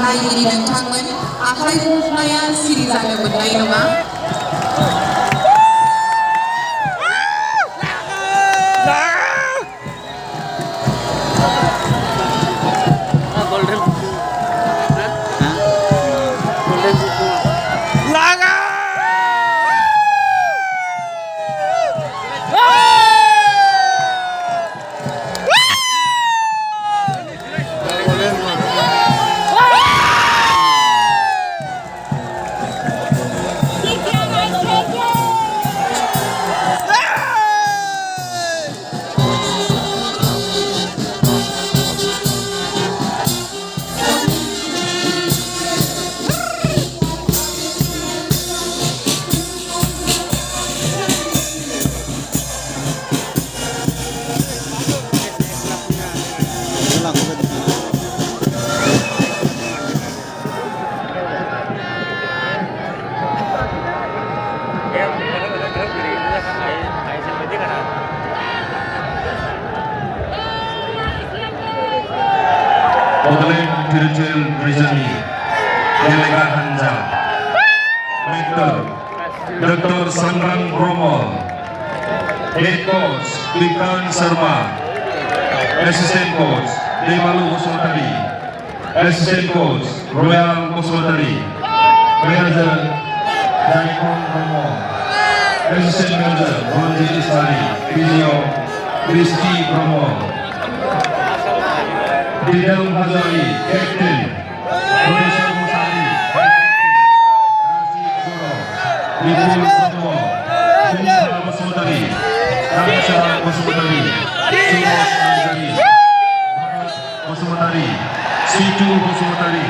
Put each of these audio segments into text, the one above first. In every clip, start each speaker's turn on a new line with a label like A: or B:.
A: नायगिरि नोंथांमोन आखाइ हमनाया सिरि जानो मोननाय नङा।
B: Bordelaine Dirjen Rizani, Delegat Hanja, Mentor Dr. Sangrang Bromo, Head Coach Bikan Sharma, Assistant Coach Devalu Kusmatari, Assistant Coach Royal Kusmatari, Manager Jaikon Bromo, Assistant Manager Ranjit Islami, Physio Kristi Bromo, Didal Hazari, Captain, Professor Musari, Razi Guru, Vipul Bromo, Kumsa Kusmatari, Ramsa Kusmatari, Suros Hazari, Kusmatari, Situ Kusmatari,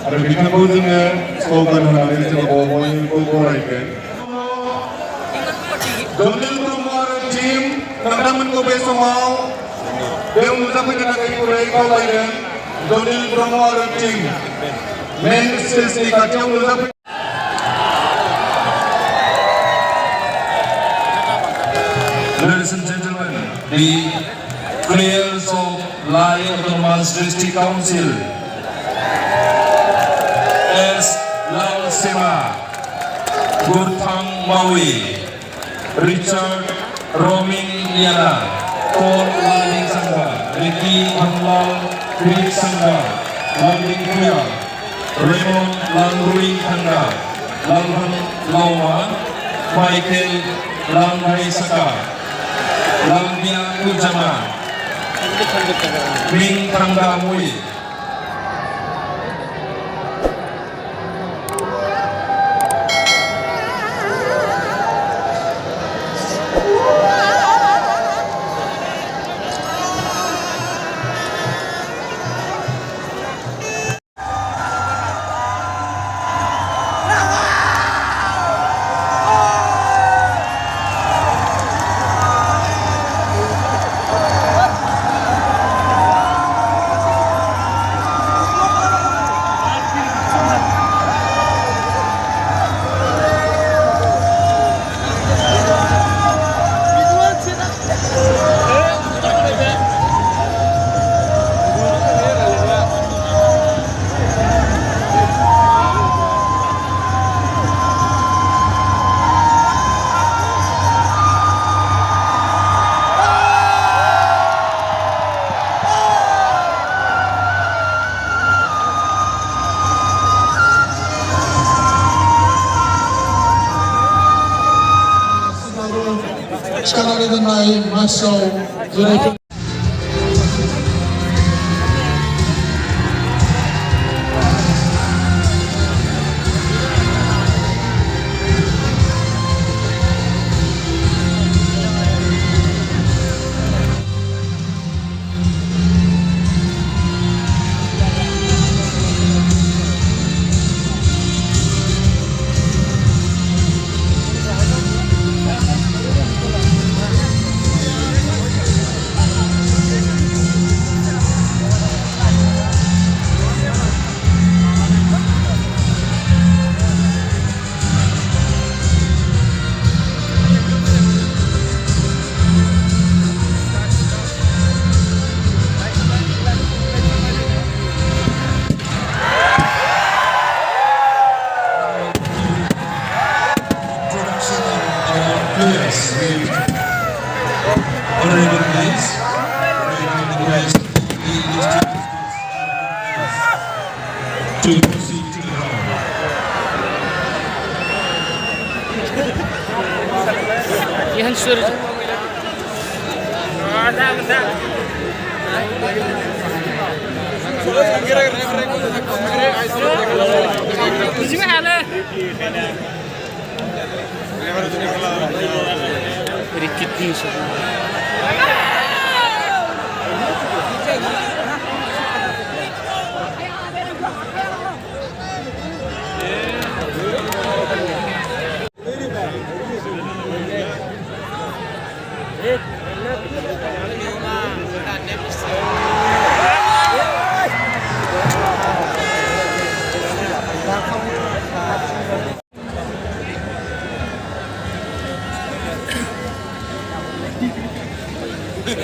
C: आरो बिथांखौ जोङो slogan होनानै जोङो बयबो बरायगोन। दलिल ब्रह्म आरो team नोंथांमोनखौ बे समाव बेयाव नुजाफैनो थाखाय गुरै खावलायदों। दलिल ब्रह्म आरो टीम मेन स्टेजनि खाथियाव नुजाफै।
B: Ladies and gentlemen, the players of Lai Autonomous District Council S. Lal Sema, Gurthang Maui, Richard Roming Liana, Paul Laling Sangha, Ricky Anglal Krik Sangha, Landing Kuya, Raymond Langrui Tangga, Lalhan Lauma, Michael Langhai Saka, Lamia Ujama, Ming Tangga Mui.
C: 시간이 나이 마셔 그래.
B: please. Request to proceed to the ground.
D: Ihan suruh. Bismillah ada. Rikit ni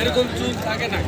D: এরকম চুল থাকে না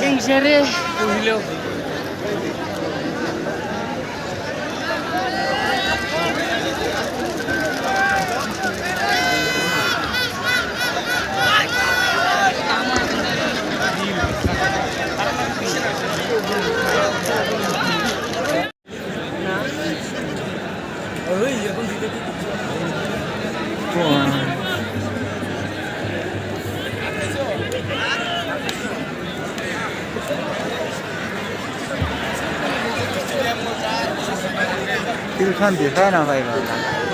D: Kingshare Uhilo.
E: 这个看比赛呢，外边。